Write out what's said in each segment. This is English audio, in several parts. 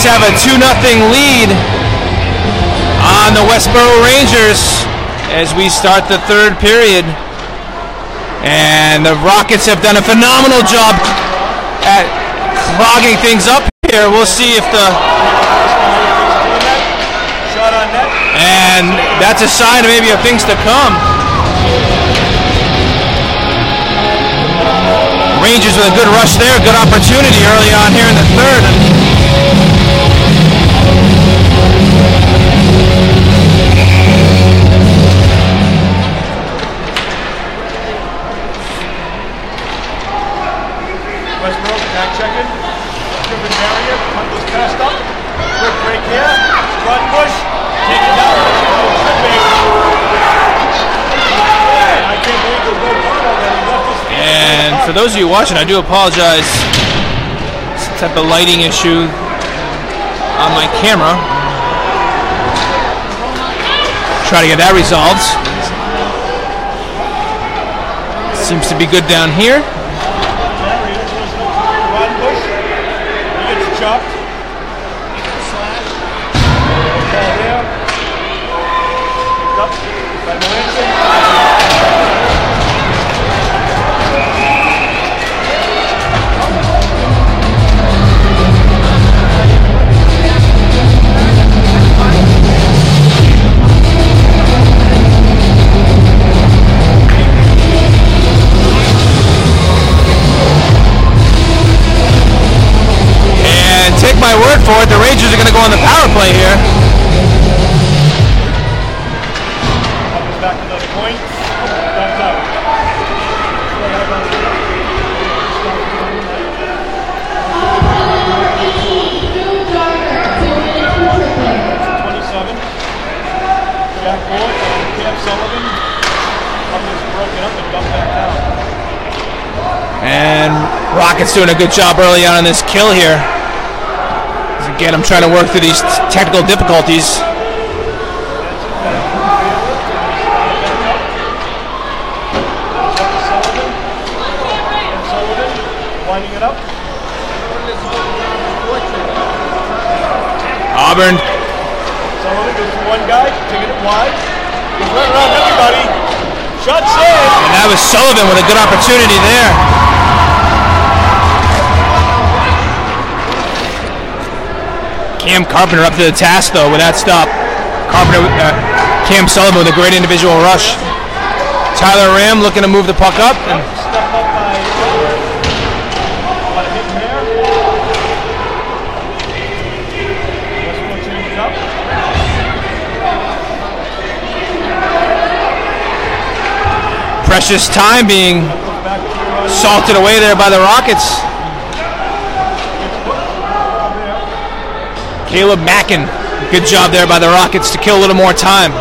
Rockets have a 2-0 lead on the Westboro Rangers as we start the third period. And the Rockets have done a phenomenal job at clogging things up here. We'll see if the... And that's a sign maybe of things to come. Rangers with a good rush there, good opportunity early on here in the third. Westboro back checking. Driven barrier, punt was passed up. Quick break here. Front push. Take it down. I can't believe there's no ball on that. He left his feet. And for those of you watching, I do apologize. Some type of lighting issue on my camera. Try to get that resolved. Seems to be good down here. Run push. He gets chopped. Slash. Ball there. Picked up by Melanson. Take my word for it, the Rangers are going to go on the power play here. Back to the point. Thumbs up. 27. Backboard and Cam Sullivan. Up is broken up and dumped that down. And Rockets doing a good job early on in this kill here. Again, I'm trying to work through these technical difficulties. Winding it up. Auburn. Sullivan goes to one guy, taking it wide. He's running around everybody. Shot saved. And that was Sullivan with a good opportunity there. Cam Carpenter up to the task though with that stop. Cam Sullivan with a great individual rush. Tyler Ram looking to move the puck up. And step up by a hit there. Westboro changes up. precious time being salted away there by the Rockets. Caleb Mackin, good job there by the Rockets to kill a little more time.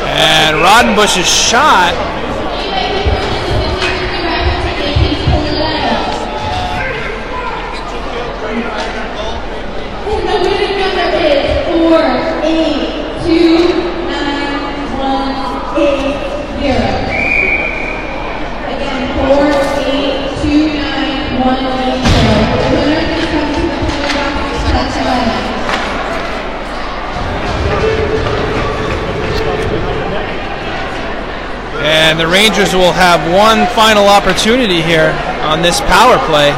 And Rodenbush's shot. The winning number is 4829180. Again, 4829180. The winner is coming to the Rockets touch 11. And the Rangers will have one final opportunity here on this power play.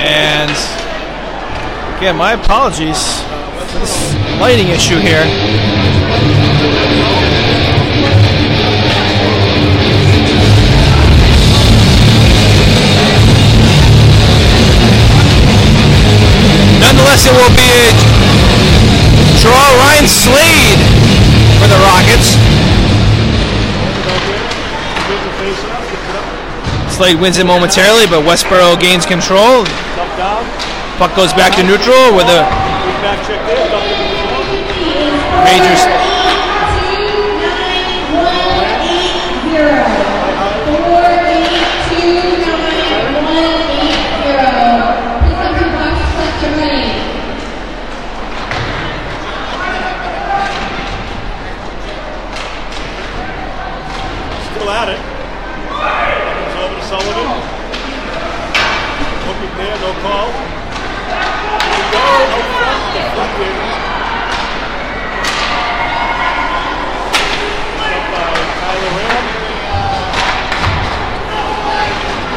And again, my apologies for this lighting issue here. Nonetheless, it will be a draw. Ryan Slade for the Rockets. Slade wins it momentarily, but Westboro gains control. Puck goes back to neutral with a Rangers.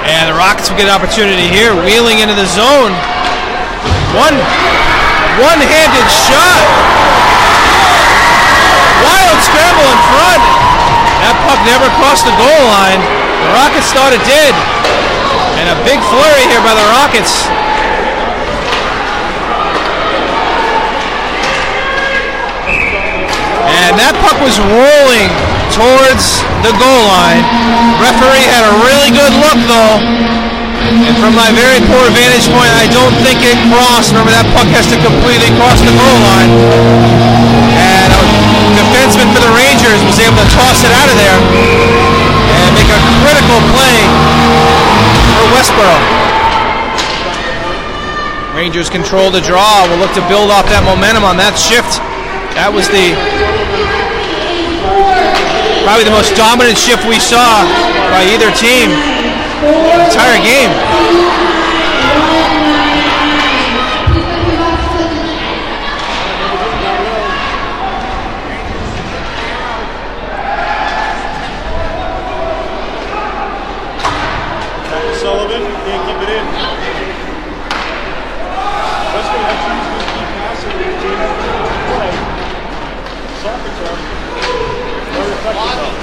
And the Rockets will get an opportunity here, wheeling into the zone. One-handed shot. Wild scramble in front. That puck never crossed the goal line. The Rockets thought it did. And a big flurry here by the Rockets. And that puck was rolling towards the goal line. Referee had a really good look though. And from my very poor vantage point, I don't think it crossed. Remember, that puck has to completely cross the goal line. And a defenseman for the Rangers was able to toss it out of there and make a critical play for Westboro. Rangers control the draw. We'll look to build off that momentum on that shift. That was probably the most dominant shift we saw by either team the entire game. Sullivan can't keep it in. Westboro actually used to keep passing the team play. Soccer club. Very effective.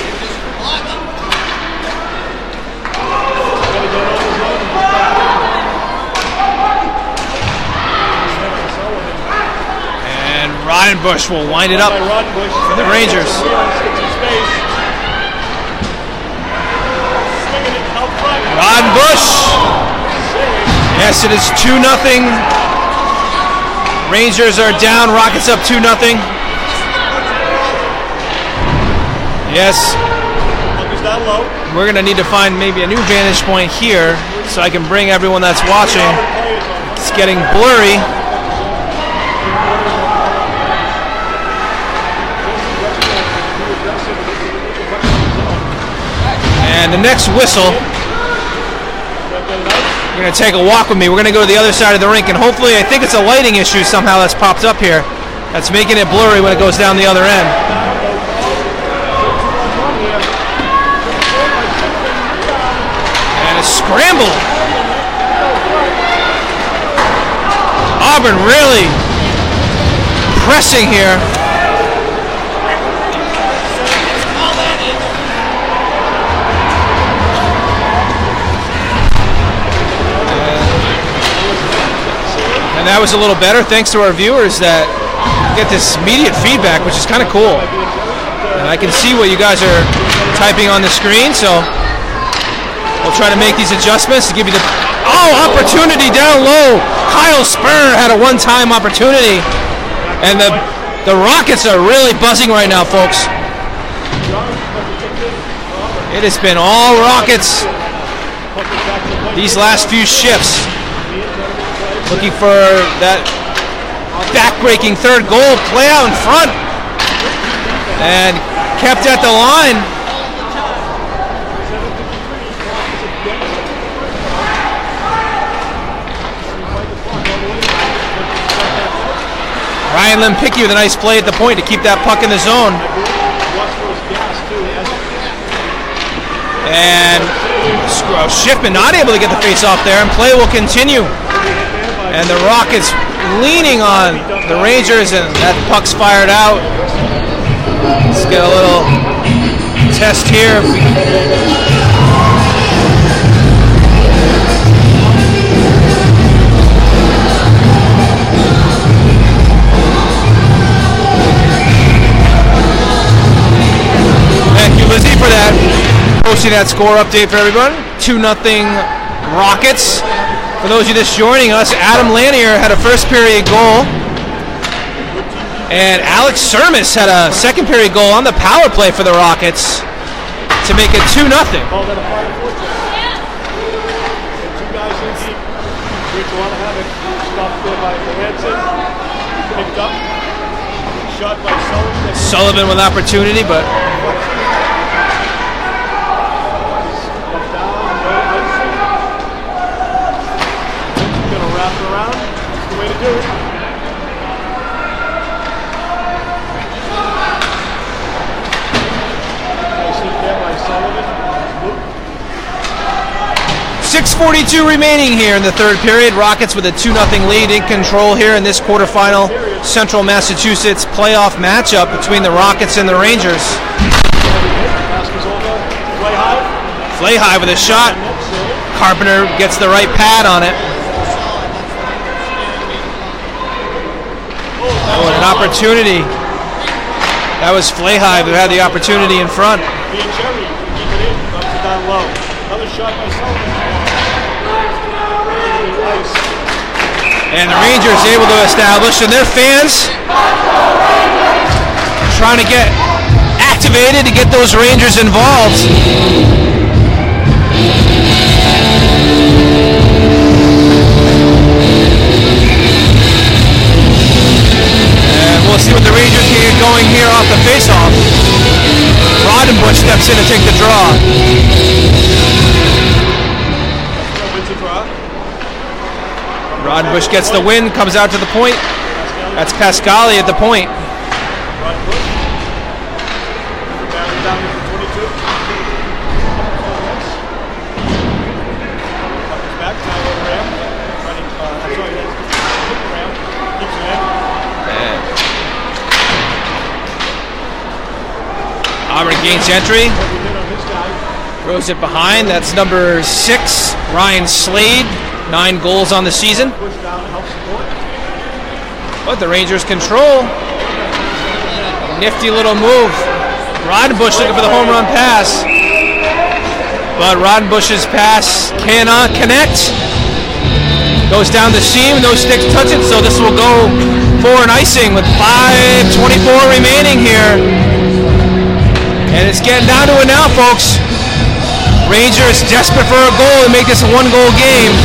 And Roddenbush will wind it up for the Rangers. Roddenbush. Yes, it is 2-0. Rangers are down. Rockets up 2-0. Yes. We're going to need to find maybe a new vantage point here so I can bring everyone that's watching. It's getting blurry. And the next whistle, you're going to take a walk with me. We're going to go to the other side of the rink, and hopefully, I think it's a lighting issue somehow that's popped up here that's making it blurry when it goes down the other end. And a scramble. Auburn really pressing here. And that was a little better thanks to our viewers that get this immediate feedback, which is kind of cool. And I can see what you guys are typing on the screen, so we'll try to make these adjustments to give you the opportunity down low. Kyle Spur had a one-time opportunity, and the Rockets are really buzzing right now, folks. It has been all Rockets these last few shifts. Looking for that back-breaking third goal, play out in front, and kept at the line. Ryan Lempicki with a nice play at the point to keep that puck in the zone. And Schiffman not able to get the face off there, and play will continue. And the Rockets leaning on the Rangers, and that puck's fired out. Let's get a little test here. Thank you, Lizzie, for that. Posting that score update for everyone. 2-0 Rockets. For those of you just joining us, Adam Lanier had a first period goal, and Alex Sermis had a second period goal on the power play for the Rockets to make it 2-0. Sullivan with opportunity, but 6:42 remaining here in the third period. Rockets with a 2-0 lead in control here in this quarterfinal Central Massachusetts playoff matchup between the Rockets and the Rangers. Flay high with a shot. Carpenter gets the right pad on it. Oh, and an opportunity. That was Flay high who had the opportunity in front. And the Rangers able to establish, and their fans trying to get activated to get those Rangers involved. And we'll see what the Rangers can get going here off the faceoff. Rodenbush steps in to take the draw. Rodenbush gets the win, comes out to the point. That's Pascali at the point. Auburn gains entry. Throws it behind. That's number 6, Ryan Slade. 9 goals on the season. But the Rangers control. Nifty little move. Rodenbush looking for the home run pass. But Rodenbush's pass cannot connect. Goes down the seam. No sticks touch it. So this will go for an icing with 5:24 remaining here. And it's getting down to it now, folks. Rangers desperate for a goal to make this a 1-goal game.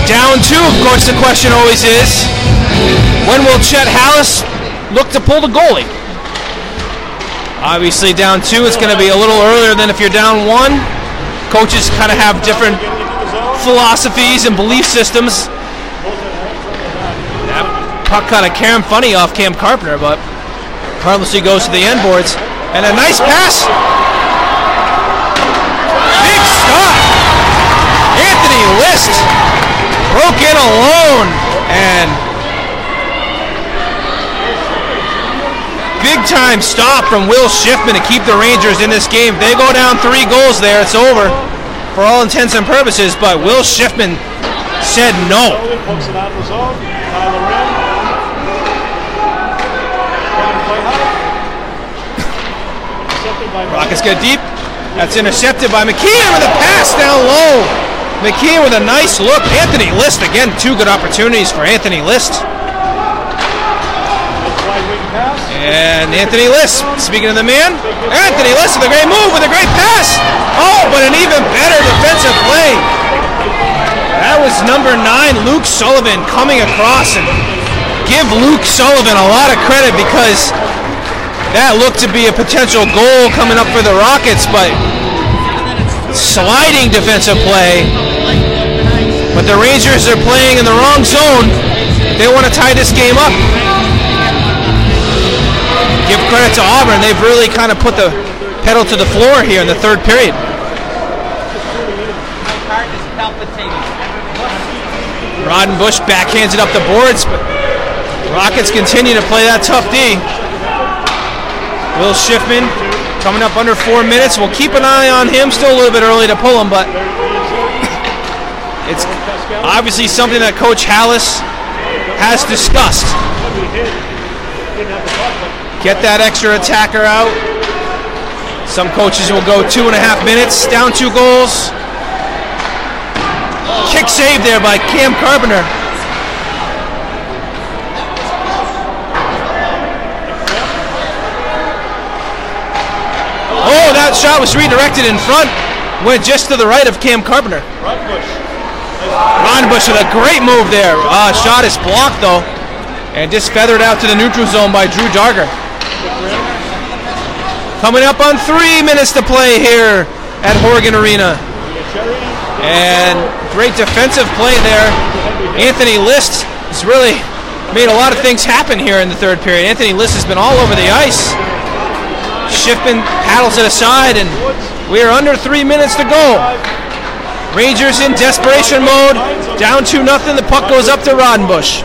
Down 2, of course, the question always is, when will Chet Hallis look to pull the goalie? Obviously, down 2, it's going to be a little earlier than if you're down 1. Coaches kind of have different philosophies and belief systems. That puck kind of came funny off Cam Carpenter, but harmlessly goes to the end boards. And a nice pass. Big stop. Anthony List broke in alone. And big time stop from Will Schiffman to keep the Rangers in this game. They go down 3 goals there. It's over for all intents and purposes. But Will Schiffman said no. Rockets get deep. That's intercepted by McKeon with a pass down low. McKeon with a nice look. Anthony List, again, 2 good opportunities for Anthony List. And Anthony List, speaking of the man, Anthony List with a great move, with a great pass. Oh, but an even better defensive play. That was number 9, Luke Sullivan, coming across, and give Luke Sullivan a lot of credit because that looked to be a potential goal coming up for the Rockets, but sliding defensive play. But the Rangers are playing in the wrong zone. They want to tie this game up. Give credit to Auburn. They've really kind of put the pedal to the floor here in the third period. Rodenbush backhands it up the boards, but Rockets continue to play that tough D. Will Schiffman coming up under 4 minutes. We'll keep an eye on him. Still a little bit early to pull him, but it's obviously something that Coach Hallis has discussed. Get that extra attacker out. Some coaches will go 2.5 minutes, down 2 goals. Kick save there by Cam Carpenter. Oh, that shot was redirected in front. Went just to the right of Cam Carpenter. Rodenbush with a great move there. Shot is blocked, though. And just feathered out to the neutral zone by Drew Darger. Coming up on 3 minutes to play here at Horgan Arena. And great defensive play there. Anthony List has really made a lot of things happen here in the third period. Anthony List has been all over the ice. Schiffman paddles it aside, and we are under 3 minutes to go. Rangers in desperation mode, down 2-0. The puck goes up to Rodenbush.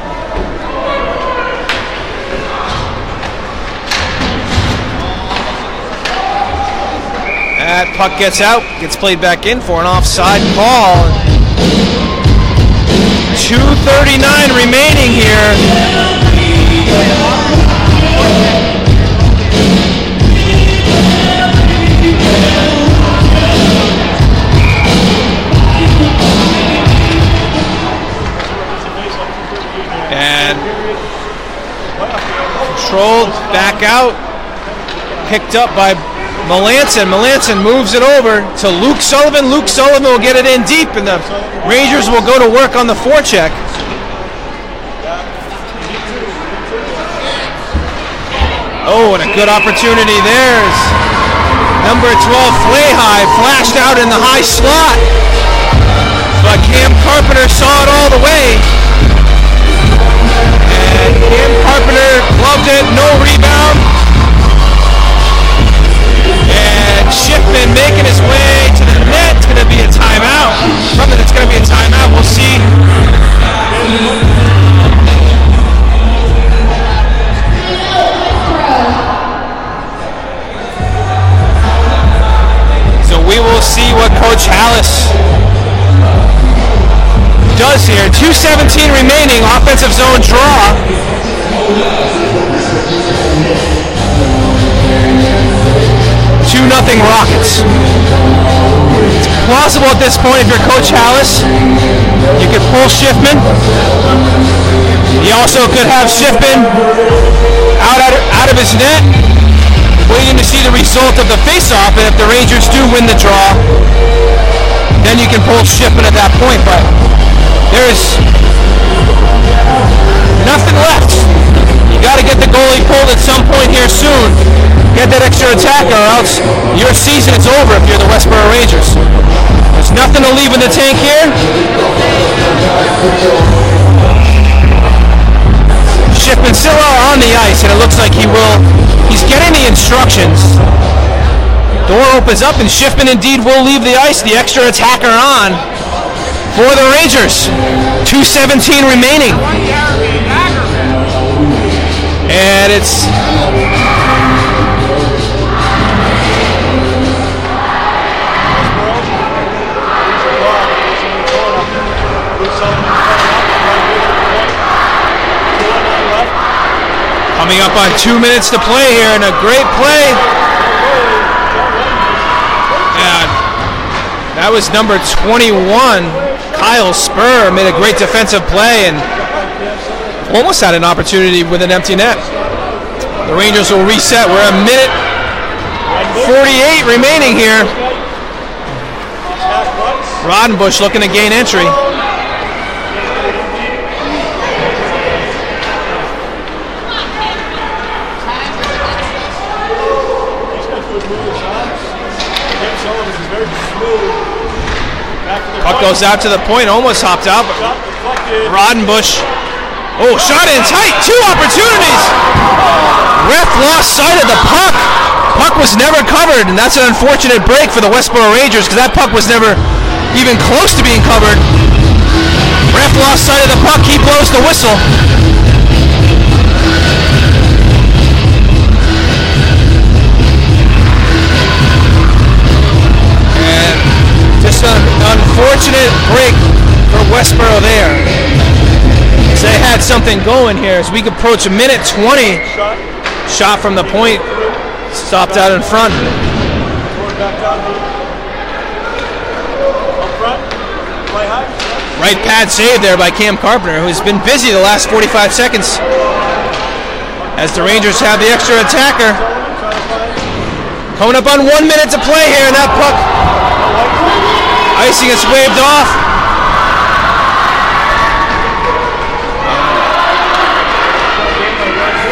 That puck gets out, gets played back in for an offside call. 2:39 remaining here. And controlled back out, picked up by Melanson. Melanson moves it over to Luke Sullivan. Luke Sullivan will get it in deep, and the Rangers will go to work on the forecheck. Oh, and a good opportunity there. Number 12, Flayhigh, flashed out in the high slot. But Cam Carpenter saw it all the way. And Cam Carpenter gloved it, no rebound. And Schiffman making his way to the net. It's going to be a timeout. From it, it's going to be a timeout. We'll see. So we will see what Coach Hallis does here. 2:17 remaining. Offensive zone draw. 2-0 Rockets. It's plausible at this point if you're Coach Hallis. You could pull Schiffman. You also could have Schiffman out of his net, waiting to see the result of the face-off. And if the Rangers do win the draw, then you can pull Schiffman at that point. But there's nothing left. You got to get the goalie pulled at some point here soon. Get that extra attacker, or else your season is over if you're the Westboro Rangers. There's nothing to leave in the tank here. Schiffman still on the ice, and it looks like he's getting the instructions. Door opens up, and Schiffman indeed will leave the ice. The extra attacker on for the Rangers. 2:17 remaining. And it's coming up on 2 minutes to play here, and a great play. And that was number 21, Kyle Spur, made a great defensive play and almost had an opportunity with an empty net. The Rangers will reset. We're a minute 48 remaining here. Rodenbush looking to gain entry. Puck goes out to the point, almost hopped out, but Rodenbush, oh, shot in tight, 2 opportunities. Ref lost sight of the puck. Puck was never covered, and that's an unfortunate break for the Westboro Rangers because that puck was never even close to being covered. Ref lost sight of the puck, he blows the whistle. And just an unfortunate break for Westboro there. They had something going here as we approach a minute 20. Shot from the point, stopped out in front. Right pad save there by Cam Carpenter, who's been busy the last 45 seconds. As the Rangers have the extra attacker. Coming up on 1 minute to play here, and that puck icing gets waved off.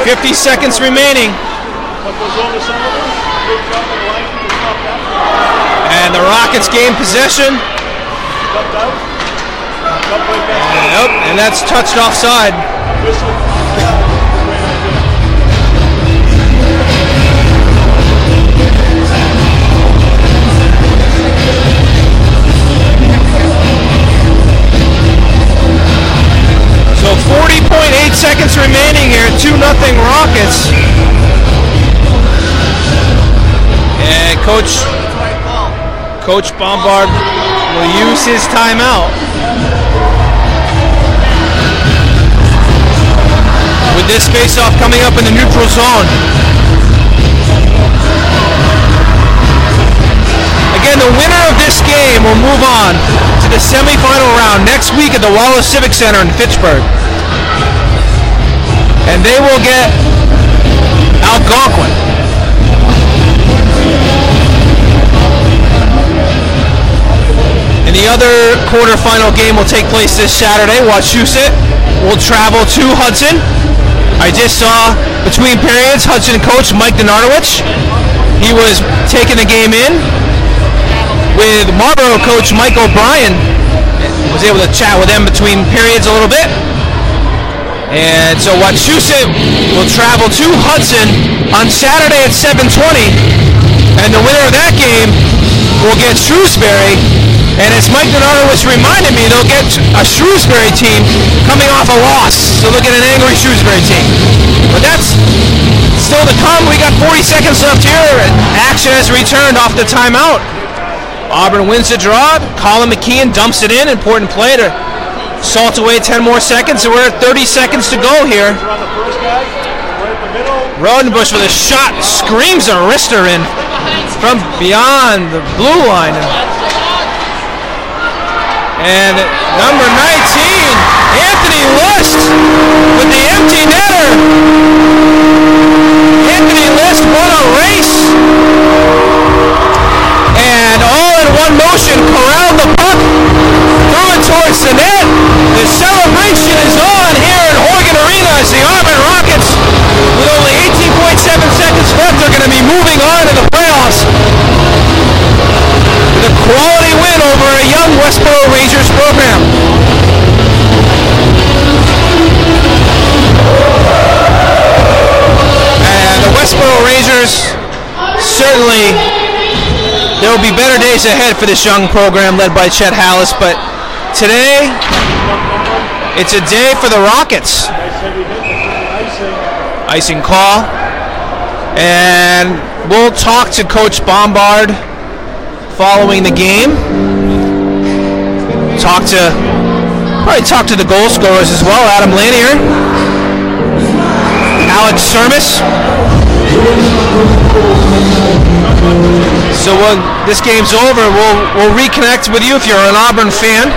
.50 seconds remaining. And the Rockets gain possession. Nope, and that's touched offside. Coach Bombard will use his timeout. With this face-off coming up in the neutral zone. Again, the winner of this game will move on to the semifinal round next week at the Wallace Civic Center in Fitchburg. And they will get Algonquin. And the other quarterfinal game will take place this Saturday. Wachusett will travel to Hudson. I just saw between periods Hudson coach Mike Donardowicz. He was taking the game in with Marlboro coach Mike O'Brien. Was able to chat with them between periods a little bit. And so Wachusett will travel to Hudson on Saturday at 7:20. And the winner of that game will get Shrewsbury. And as Mike Donardowicz reminded me, they'll get a Shrewsbury team coming off a loss. So they'll get an angry Shrewsbury team. But that's still to come. We got 40 seconds left here. And action has returned off the timeout. Auburn wins the draw. Colin McKeon dumps it in. Important play to salt away 10 more seconds. So we're at 30 seconds to go here. Rodenbush with a shot. Screams a wrister in from beyond the blue line. And number 19, Anthony List with the empty netter. Anthony List won a race. And all in one motion, corralled the puck, threw it towards the net. The celebration is on here in Horgan Arena as the Auburn Rockets, with only 18.7 seconds left, are going to be moving on to the playoffs. The quality win over a young Westboro Rangers program. And the Westboro Rangers, certainly there will be better days ahead for this young program led by Chet Hallis, but today it's a day for the Rockets. Icing call. And we'll talk to Coach Bombard following the game. Probably talk to the goal scorers as well. Adam Lanier, Alex Sermis. So when this game's over, we'll reconnect with you if you're an Auburn fan.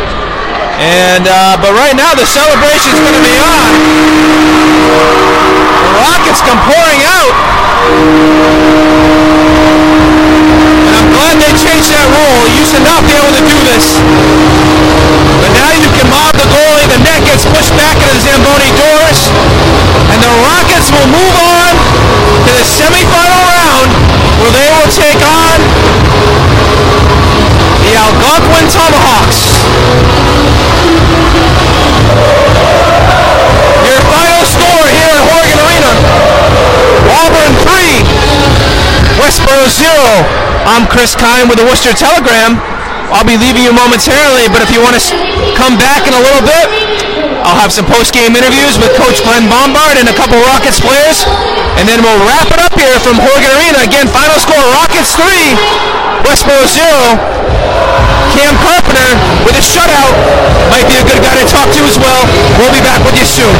And but right now the celebration's going to be on. The Rockets come pouring out. I'm glad they changed that rule. You used to not be able to do this. But now you can mob the goalie, the net gets pushed back into the Zamboni doors, and the Rockets will move on to the semifinal round where they will take on the Algonquin Tomahawks. Your final score here at Horgan Arena, Auburn 3, Westboro 0. I'm Chris Kyne with the Worcester Telegram. I'll be leaving you momentarily, but if you want to come back in a little bit, I'll have some post-game interviews with Coach Glenn Bombard and a couple Rockets players, and then we'll wrap it up here from Horgan Arena. Again, final score, Rockets 3, Westboro 0. Cam Carpenter with a shutout. Might be a good guy to talk to as well. We'll be back with you soon.